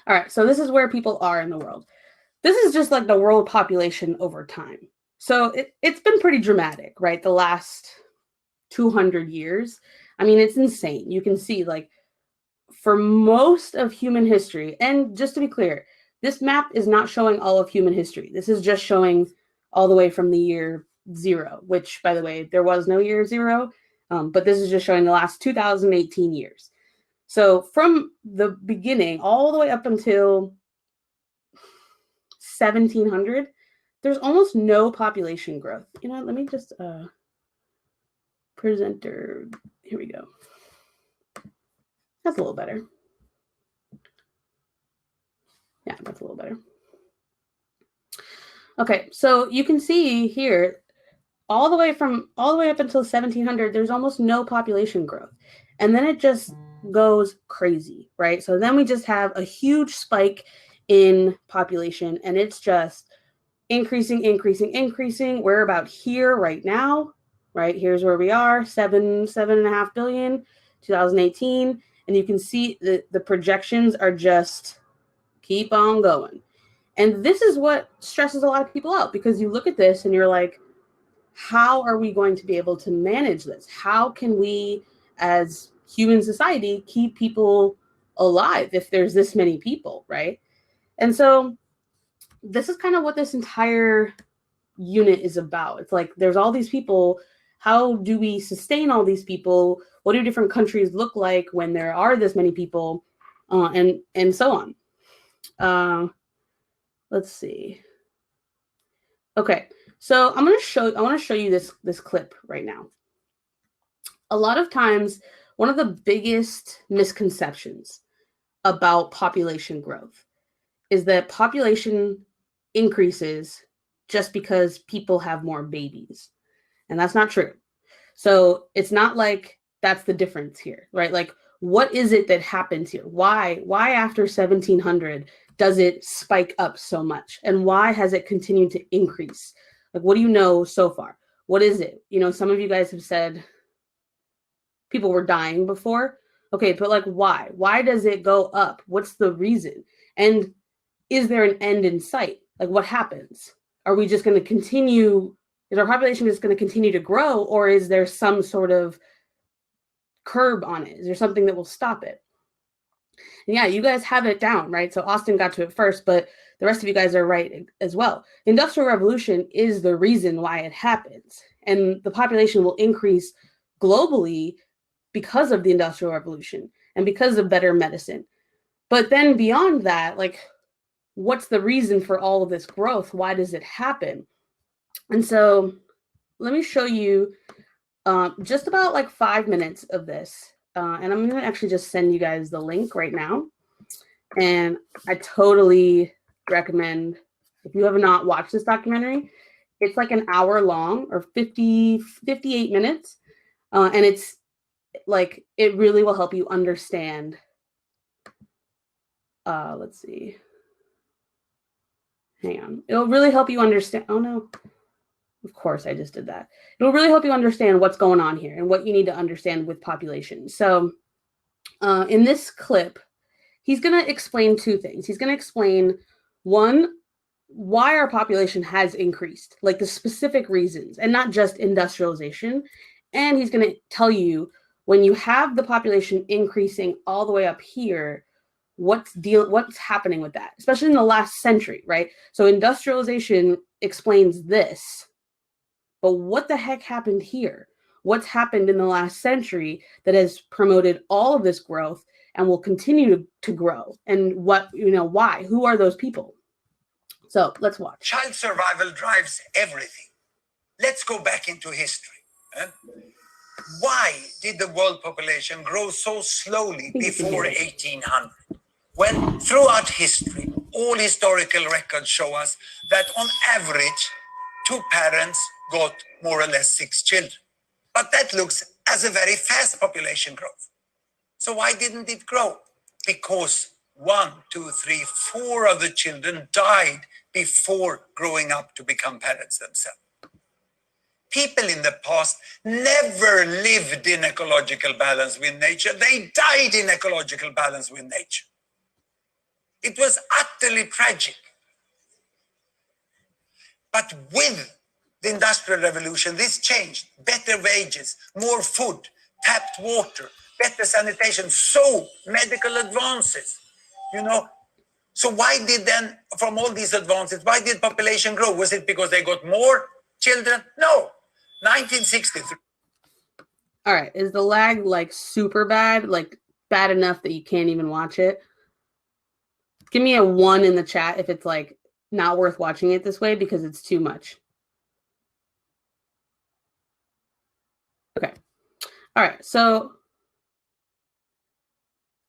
All right, so this is where people are in the world. This is just like the world population over time. So it's been pretty dramatic, right? The last 200 years. I mean, it's insane. You can see, like, for most of human history, and just to be clear, this map is not showing all of human history. This is just showing all the way from the year 0, which, by the way, there was no year 0, but this is just showing the last 2018 years. So from the beginning all the way up until 1700, there's almost no population growth. You know what, let me just presenter, here we go. That's a little better. Yeah, that's a little better. Okay, so you can see here, all the way up until 1700, there's almost no population growth. And then it just goes crazy, right? So then we just have a huge spike in population, and it's just increasing. We're about here right now, right? Here's where we are, 7.5 billion, 2018. And you can see the projections are just keep on going. And this is what stresses a lot of people out, because you look at this and you're like, how are we going to be able to manage this? How can we, as human society, keep people alive if there's this many people, right? And so this is kind of what this entire unit is about. It's like, there's all these people. How do we sustain all these people? What do different countries look like when there are this many people, and so on. Let's see. Okay, so I want to show you this clip right now. A lot of times, one of the biggest misconceptions about population growth is that population increases just because people have more babies. And that's not true. So it's not like that's the difference here, right? Like, what is it that happens here? Why after 1700 does it spike up so much? And why has it continued to increase? Like, what do you know so far? What is it? You know, some of you guys have said people were dying before. Okay, but like, why? Why does it go up? What's the reason? And is there an end in sight? Like, what happens? Are we just going to continue? Is our population just going to continue to grow, or is there some sort of curb on it? Is there something that will stop it? And yeah, you guys have it down, right? So Austin got to it first, but the rest of you guys are right as well. The Industrial Revolution is the reason why it happens. And the population will increase globally because of the Industrial Revolution and because of better medicine. But then beyond that, like, what's the reason for all of this growth? Why does it happen? And so let me show you just about like 5 minutes of this. And I'm going to actually just send you guys the link right now. And I totally recommend, if you have not watched this documentary, it's like an hour long, or 58 minutes. And it's like, it really will help you understand. Let's see. Hang on. It'll really help you understand. Oh no. Of course, I just did that. It'll really help you understand what's going on here and what you need to understand with population. So in this clip, he's going to explain 2 things. He's going to explain, one, why our population has increased, like the specific reasons, and not just industrialization. And he's going to tell you, when you have the population increasing all the way up here, what's happening with that, especially in the last century, right? So industrialization explains this. But what the heck happened here? What's happened in the last century that has promoted all of this growth and will continue to grow? And what, why? Who are those people? So let's watch. Child survival drives everything. Let's go back into history. Why did the world population grow so slowly before 1800? When throughout history, all historical records show us that on average, 2 parents got more or less 6 children. But that looks as a very fast population growth. So why didn't it grow? Because 1, 2, 3, 4 of the children died before growing up to become parents themselves. People in the past never lived in ecological balance with nature. They died in ecological balance with nature. It was utterly tragic. But with the Industrial Revolution, this changed. Better wages, more food, tapped water, better sanitation, so medical advances, you know. So why did then, from all these advances, why did population grow? Was it because they got more children? No. 1963. All right. Is the lag like super bad? Like bad enough that you can't even watch it? Give me a 1 in the chat if it's like not worth watching it this way because it's too much. Okay. All right. So,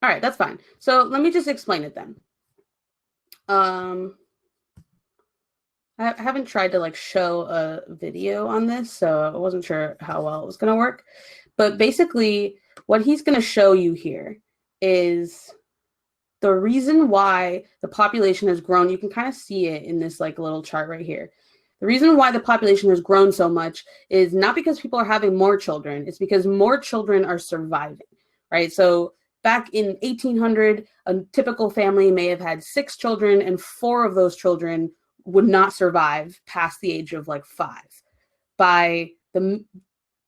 all right, that's fine. So let me just explain it then. I haven't tried to like show a video on this, so I wasn't sure how well it was going to work. But basically, what he's going to show you here is the reason why the population has grown. You can kind of see it in this like little chart right here. The reason why the population has grown so much is not because people are having more children. It's because more children are surviving, right? So back in 1800, a typical family may have had 6 children, and 4 of those children would not survive past the age of like 5. By the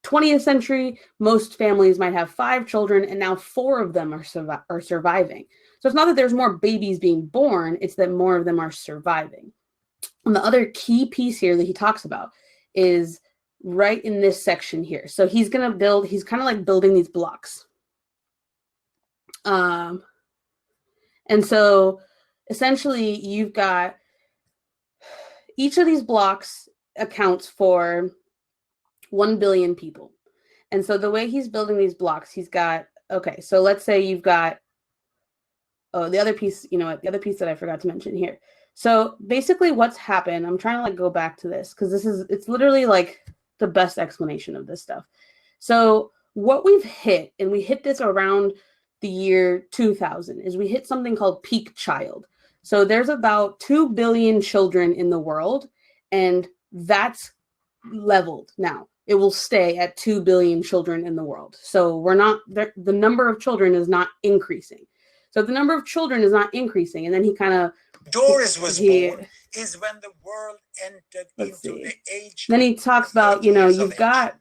20th century, most families might have 5 children, and now 4 of them are surviving. So it's not that there's more babies being born, it's that more of them are surviving. And the other key piece here that he talks about is right in this section here. So he's going to build, he's kind of like building these blocks. And so essentially you've got each of these blocks accounts for 1 billion people. And so the way he's building these blocks, he's got, okay, so let's say you've got, oh, the other piece, you know what, the other piece that I forgot to mention here. So basically what's happened, I'm trying to like go back to this because it's literally like the best explanation of this stuff. So what we've hit, and we hit this around the year 2000, is we hit something called peak child. So there's about 2 billion children in the world, and that's leveled now. It will stay at 2 billion children in the world. So we're not, the number of children is not increasing. So the number of children is not increasing. And then he kind of, Doris was born is when the world entered into the age. Then he talks about, you know, you've got,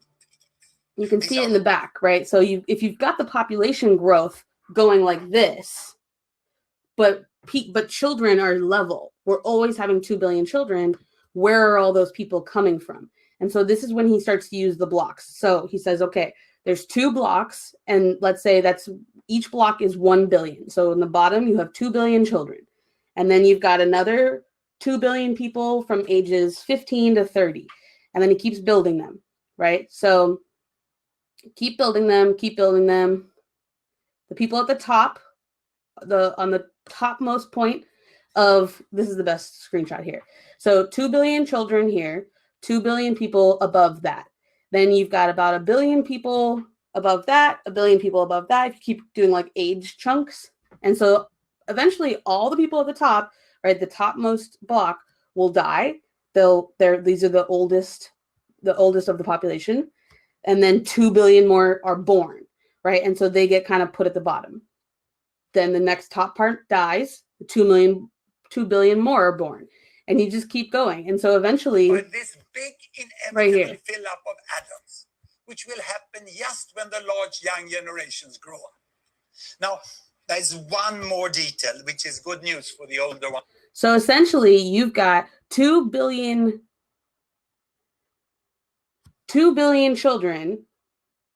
you can see it in the back, right? So if you've got the population growth going like this, but children are level. We're always having 2 billion children. Where are all those people coming from? And so this is when he starts to use the blocks. So he says, okay, there's 2 blocks, and let's say that's each block is 1 billion. So in the bottom, you have 2 billion children. And then you've got another 2 billion people from ages 15 to 30. And then he keeps building them, right? So keep building them, keep building them. The people at the top, on the topmost point of, this is the best screenshot here. So 2 billion children here, 2 billion people above that. Then you've got about 1 billion people above that, 1 billion people above that, if you keep doing like age chunks. And so eventually all the people at the top, right, the topmost block will die. These are the oldest of the population. And then 2 billion more are born, right? And so they get kind of put at the bottom. Then the next top part dies, 2 billion more are born. And you just keep going. And so eventually, this big inevitable fill up of adults, which will happen just when the large young generations grow up. Now, there's one more detail, which is good news for the older one. So essentially, you've got 2 billion children,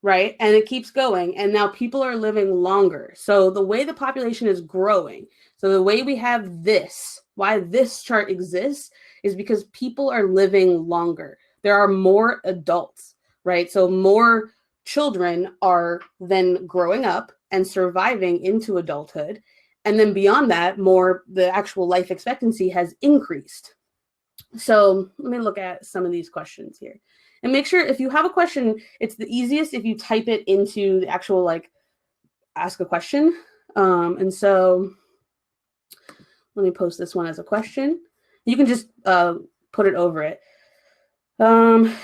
right? And it keeps going. And now people are living longer. So the way the population is growing, so the way we have this, why this chart exists, is because people are living longer. There are more adults, right? So more children are then growing up and surviving into adulthood. And then beyond that, the actual life expectancy has increased. So let me look at some of these questions here. And make sure if you have a question, it's the easiest if you type it into the actual like ask a question. And so let me post this one as a question. You can just put it over it.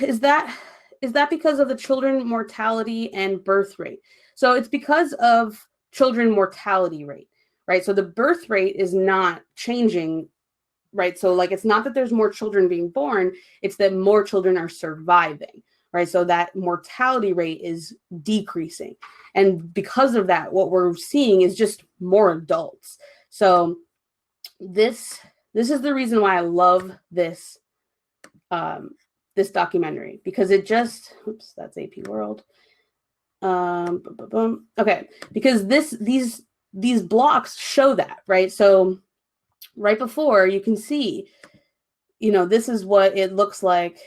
Is that because of the children mortality and birth rate? So it's because of children mortality rate, right? So the birth rate is not changing, right? So like, it's not that there's more children being born, it's that more children are surviving, right? So that mortality rate is decreasing. And because of that, what we're seeing is just more adults. So this is the reason why I love this this documentary, because it just, oops, that's AP World. Okay, because these blocks show that, right? So right before, you can see, you know, this is what it looks like.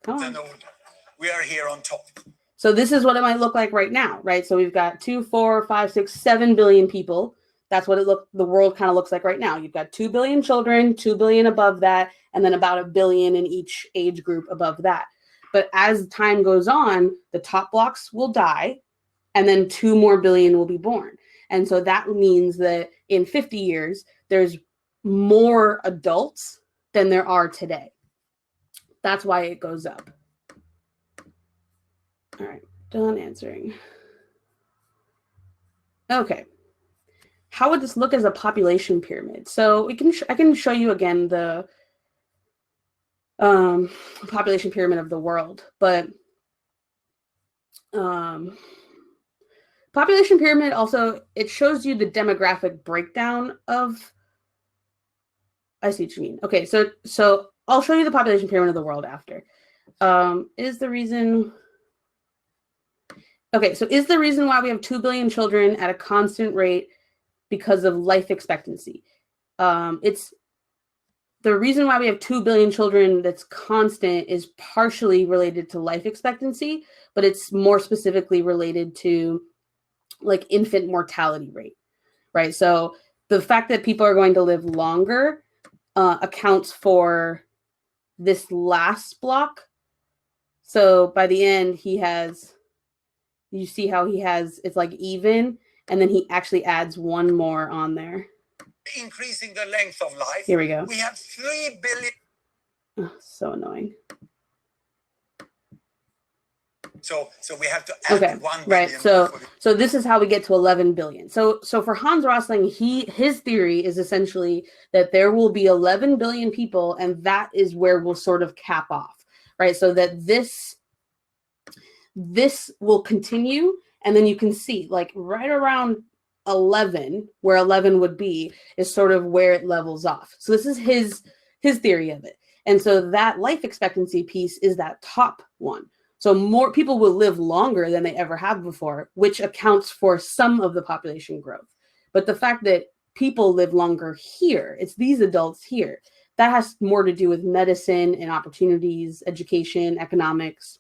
Come on. We are here on top. So this is what it might look like right now, right? So we've got 2, 4, 5, 6, 7 billion people. That's what the world kind of looks like right now. You've got 2 billion children, 2 billion above that, and then about 1 billion in each age group above that. But as time goes on, the top blocks will die, and then 2 more billion will be born. And so that means that in 50 years, there's more adults than there are today. That's why it goes up. All right, done answering. Okay. How would this look as a population pyramid? So I can show you again the population pyramid of the world, but population pyramid also, it shows you the demographic breakdown of, I see what you mean. Okay, so I'll show you the population pyramid of the world after. Is the reason why we have 2 billion children at a constant rate because of life expectancy. It's the reason why we have 2 billion children that's constant is partially related to life expectancy, but it's more specifically related to like infant mortality rate, right? So the fact that people are going to live longer accounts for this last block. So by the end, you see how it's like even, and then he actually adds 1 more on there. Increasing the length of life. Here we go. We have 3 billion. Oh, so annoying. So we have to add 1 billion. Right. So this is how we get to 11 billion. So for Hans Rosling, his theory is essentially that there will be 11 billion people, and that is where we'll sort of cap off, right? So that this will continue, and then you can see like right around 11, where 11 would be, is sort of where it levels off. So this is his theory of it. And so that life expectancy piece is that top one. So more people will live longer than they ever have before, which accounts for some of the population growth. But the fact that people live longer here, it's these adults here, that has more to do with medicine and opportunities, education, economics.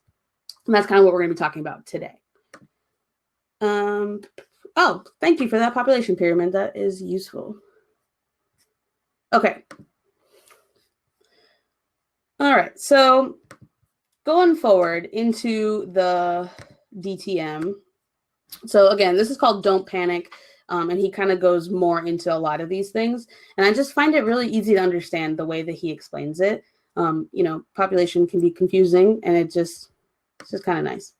And that's kind of what we're going to be talking about today. Oh, thank you for that population pyramid. That is useful. Okay. All right. So going forward into the DTM. So again, this is called Don't Panic. And he kind of goes more into a lot of these things. And I just find it really easy to understand the way that he explains it. You know, population can be confusing, and it's just kind of nice.